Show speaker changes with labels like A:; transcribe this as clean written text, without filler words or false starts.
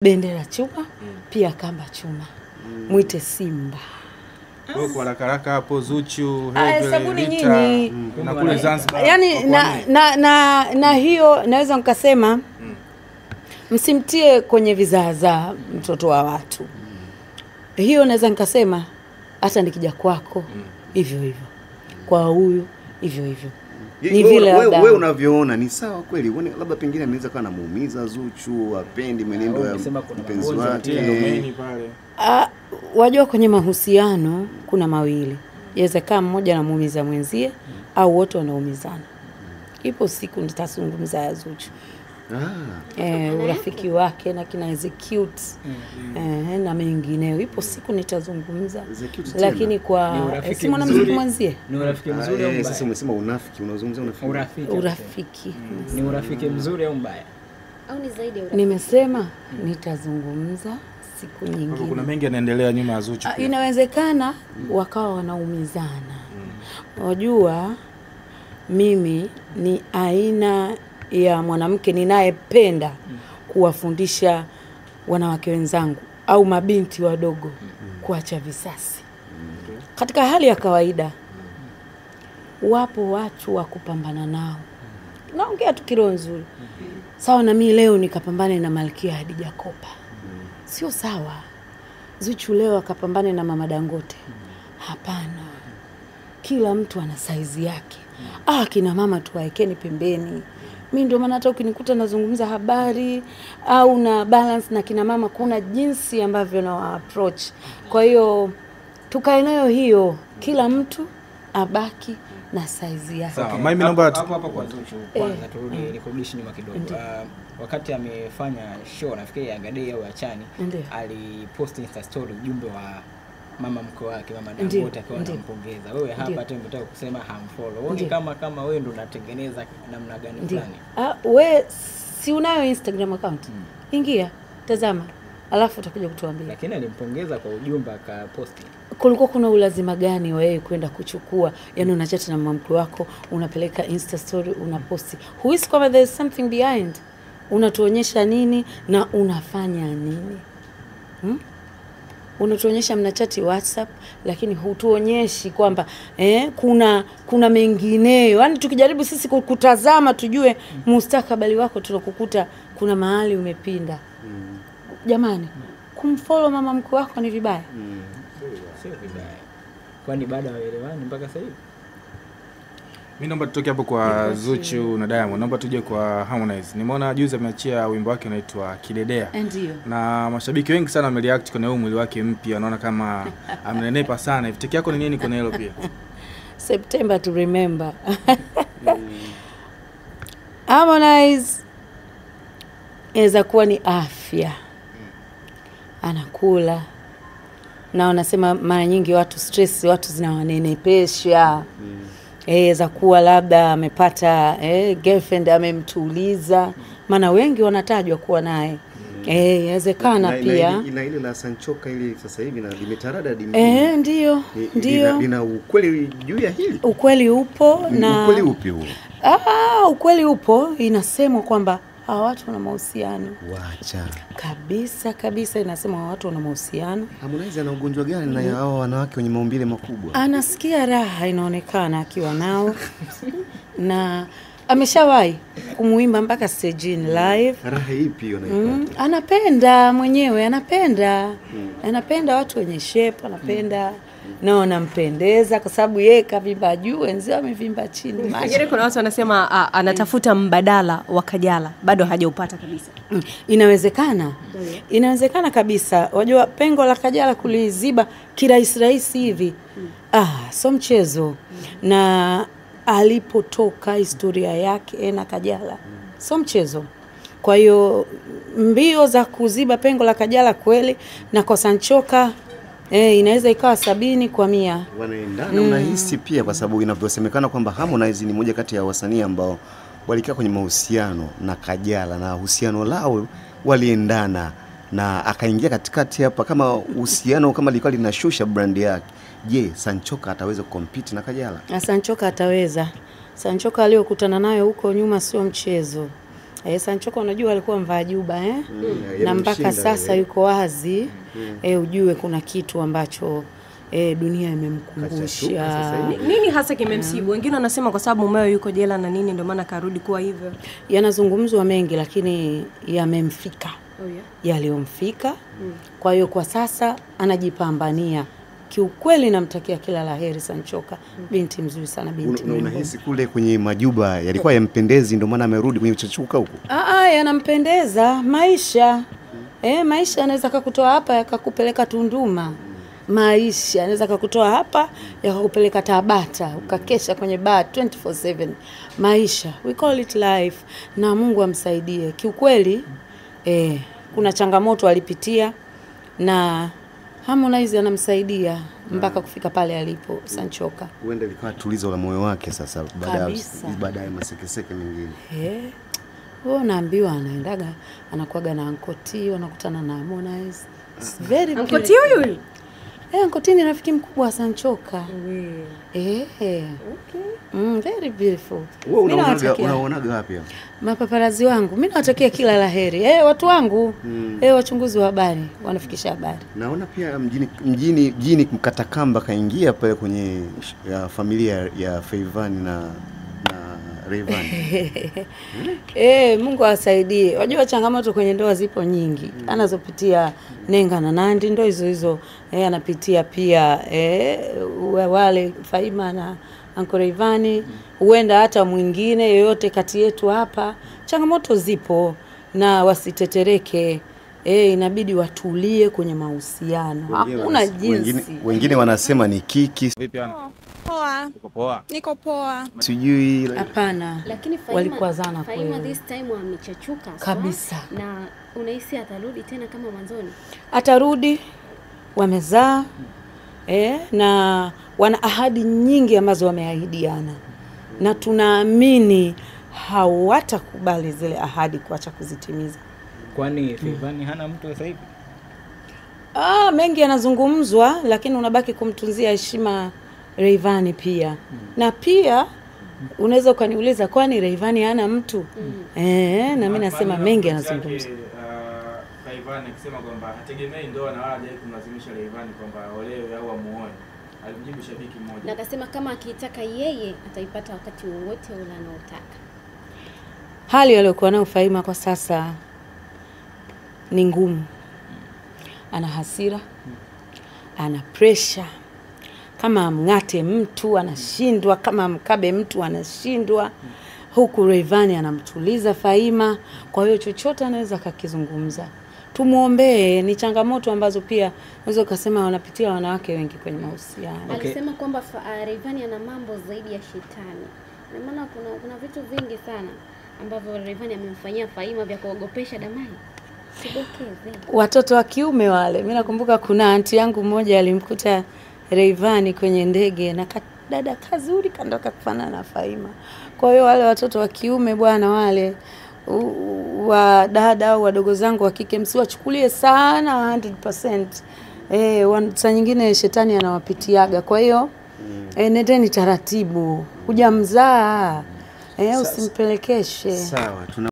A: Bendera chuma, pia kamba chuma. Mwite Simba.
B: Kwa haraka hapo Zuchu,
A: sabuni nyinyi
B: na kule Zanzibar.
A: Yaani na hiyo naweza nikasema msimtie kwenye vizaazaa mtoto wa watu. Hiyo naweza nikasema hata nikija kwako hivyo hivyo. Kwa huyu hivyo hivyo.
C: Ni vile wewe unavyoona ni sawa kweli? Uone labda pengine anaweza kuwa anamuumiza Zuchu, apendi mwenendo ya mpenzi wake.
A: Wajua kwenye mahusiano kuna mawili. Inawezekana mmoja anamuumiza mwenzie au wote wanaumizana. Ipo siku nitazungumza ya Zuchu. Urafiki wake na kina execute na mengineo. Ipo siku nitazungumza. Lakini kwa si mwanamuziki mwenzie.
D: Ni urafiki mzuri au mbaya?
C: Sasa umesema unafiki, unazungumzia unafiki.
A: Urafiki.
D: Ni urafiki mzuri au mbaya?
E: Au ni zaidi ya urafiki?
A: Nimesema nitazungumza siku nyingine.
B: Kuna mengi yanaendelea nyuma ya Zuchu.
A: Inawezekana wakawa wanaumizana. Unajua mimi ni aina ya mwanamke ninayependa kuwafundisha wanawake wenzangu au mabinti wadogo kuacha visasi. Katika hali ya kawaida wapo watu wa kupambana nao. Naongea tu kiroho nzuri. Sawa na mimi leo nikapambane na Malkia Hadija Kopa. Sio sawa. Zuchu leo akapambane na Mama Dangote. Hapana. Kila mtu ana saizi yake. Kina mama tuwaekeni pembeni. Mimi ndio maana hata ukinikuta nazungumza habari au na balance na kina mama, kuna jinsi ambavyo na approach. Kwa hiyo tukae nayo hiyo, kila mtu abaki na size yake.
B: Sawa, mimi naomba
D: hapo kwa Zuchu kwanza turudi recognition nyuma kidogo. Wakati amefanya show nafikiri ya Gadei au Achani, alipost Insta story ujumbe wa mama mkwe wake Mama Dangote akiwa anampongeza. Wewe hapa tu unataka kusema hamfollow. Uone kama wewe ndo unatengeneza namna gani fulani.
A: Wewe si unayo Instagram account? Ingia, tazama. Alafu utakuja kutuambia.
D: Lakini alimpongeza kwa ujumbe akaposti.
A: Kulikuwa kuna ulazima gani wewe kwenda kuchukua? Yaani unachat na mama mkwe wako, unapeleka Insta story, unaposti. Huisi kwamba there is something behind. Unatuonyesha nini na unafanya nini? Unatuonyesha mnachati WhatsApp lakini hutuonyeshi kwamba kuna mengineyo. Yaani tukijaribu sisi kutazama tujue mustakabali wako tunakukuta kuna mahali umepinda. Jamani, kumfollow mama mkwe wako ni vibaya?
D: Sio vibaya. Kwani baada waelewani mpaka sasa hivi?
B: Mimi naomba tutoke hapo kwa Zuchu na Diamond. Naomba tuje kwa Harmonize. Nimeona juzi ameachia wimbo wake unaitwa Kidedea.
A: Ndio.
B: Na mashabiki wengi sana wamereact kwa mwili wake mpya. Wanaona kama amenenepa sana. Hivi teki yako ni nini kwa hilo pia?
A: September to remember. Harmonize inaweza kuwa ni afya. Anakula. Na wanasema mara nyingi watu stress, watu zinawanenepesha. Za kuwa labda amepata girlfriend amemtuliza, maana wengi wanatajwa kuwa naye. Inawezekana pia.
C: Ina ile la Sanchoka ile sasa hivi na limetarada
A: ndio.
C: Ina ukweli juu ya hili.
A: Ukweli upo na
C: ukweli upi huo?
A: Ukweli upo, inasemwa kwamba hawa watu wana mahusiano.
C: Wacha.
A: Kabisa inasema watu wana mahusiano.
C: Harmonize ana ugonjwa gani na hao wanawake wenye maumbile makubwa?
A: Anasikia raha inaonekana akiwa nao. Na ameshawahi kumuimba mpaka stage live.
C: Raha ipi hiyo anaipata?
A: Anapenda mwenyewe, anapenda watu wenye shape, anapenda na wanampendeza kwa sababu yeye kavimba juu, wenzao wamevimba chini.
E: Lakini kuna watu wanasema anatafuta mbadala wa Kajala, bado hajaupata kabisa.
A: Inawezekana kabisa. Wajua pengo la Kajala kuliziba kirahisi hivi. So mchezo. Na alipotoka historia yake na Kajala. So mchezo. Kwa hiyo mbio za kuziba pengo la Kajala kweli na kwa Sanchoka inaweza ikawa 70 kwa 100.
C: Wanaendana unahisi pia kwa sababu inavyosemekana kwamba Harmonize ni moja kati ya wasanii ambao walikaa kwenye mahusiano na Kajala na uhusiano lao waliendana na akaingia katikati hapa kama uhusiano kama lilikuwa linashusha brand yake. Je, Sanchoka ataweza kucompete na Kajala?
A: Sanchoka ataweza. Sanchoka aliyokutana nayo huko nyuma sio mchezo. Sanchoka unajua alikuwa mvaa juba na mpaka sasa yuko wazi ujue kuna kitu ambacho dunia imemkumbusha.
E: Nini hasa kimemsibu? Wengine wanasema kwa sababu mumeo yuko jela na nini ndio maana karudi kuwa hivyo.
A: Yanazungumzwa mengi lakini yamemfika. Yaliyomfika. Kwa hiyo kwa sasa anajipambania. Kiukweli namtakia kila laheri Sanchoka. Binti mzuri sana, binti mzuri.
C: Unahisi kule kwenye majuba yalikuwa yampendezi ndio maana amerudi kwenye uchachuka huko?
A: Yanampendeza maisha. Maisha yanaweza kukutoa hapa yakakupeleka Tunduma. Maisha yanaweza kukutoa hapa yakakupeleka Tabata ukakesha kwenye bar 24/7. Maisha, we call it life, na Mungu amsaidie. Kiukweli kuna changamoto alipitia na Harmonize anamsaidia mpaka kufika pale alipo Sanchoka.
C: Huenda likawa tulizo la moyo wake sasa baada ya masekeseke mengine.
A: Wewe unaambiwa anaendaga anakuaga na Ankoti, wanakutana na Harmonize. It's very
E: Ankoti huyu.
A: Ankoti ni rafiki mkubwa wa Sanchoka. Okay. Very beautiful.
C: Unaonaga wapi hapo?
A: Mapaparazi wangu, mimi nawatakia kila laheri. Watu wangu, wachunguzi wa habari, wanafikisha habari.
C: Naona pia mjini Mkatakamba kaingia pale kwenye familia ya Feivani na Rayvanny.
A: Mungu awasaidie. Wajua changamoto kwenye ndoa zipo nyingi. Anazopitia Nenga na Nandi ndo hizo. Anapitia pia wale Faima na Uncle Rayvanny, huenda hata mwingine yoyote kati yetu hapa. Changamoto zipo na wasitetereke. Inabidi watulie kwenye mahusiano. Hakuna jinsi.
C: Wengine wanasema ni kiki.
B: Vipi ana?
F: Poa.
B: Uko poa?
F: Niko poa.
C: Sijui
A: hapana.
G: Lakini
A: walikuwazana kweli.
G: Faima this time amechachuka
A: kabisa.
G: Na unahisi atarudi tena kama mwanzoni?
A: Atarudi, wamezaa na wana ahadi nyingi ambazo wameahidiana. Na tunaamini hawatakubali zile ahadi kuacha kuzitimiza.
D: Kwani Rayvanny hana mtu sasa hivi?
A: Mengi yanazungumzwa lakini unabaki kumtunzia heshima Rayvanny pia. Na pia unaweza ukaniuliza kwani Rayvanny hana mtu? Na mimi nasema mengi yanazungumzwa.
B: Rayvanny akisema kwamba hategemei ndoa na wala hajawahi kumlazimisha Rayvanny kwamba olewe au amuoe. Alimjibu shabiki mmoja.
G: Na akasema kama akitaka yeye ataipata wakati wowote ule anaotaka.
A: Hali aliyokuwa nayo Faima kwa sasa ni ngumu. Ana hasira, ana pressure. Kama amngate mtu anashindwa, kama amkabe mtu anashindwa. Huku Rayvanny anamtuliza Faima, kwa hiyo chochote anaweza kakizungumza. Tumuombee, ni changamoto ambazo pia unaweza kusema wanapitia wanawake wengi kwenye mahusiano.
G: Alisema kwamba Rayvanny ana mambo zaidi ya shetani. Na maana kuna vitu vingi sana ambavyo Rayvanny amemfanyia Faima vya kuogopesha Damani.
A: Watoto wa kiume wale, mimi nakumbuka kuna aunti yangu mmoja alimkuta Rayvanny kwenye ndege na dada kazuri kandoka kufanana na Faima. Kwa hiyo wale watoto wa kiume bwana wale wa dada au wadogo zangu wa kike msiwachukulie sana 100%. Saa nyingine shetani anawapitiaga. Kwa hiyo nendeni taratibu. Hujamzaa usimpelekeshe.
C: Sawa.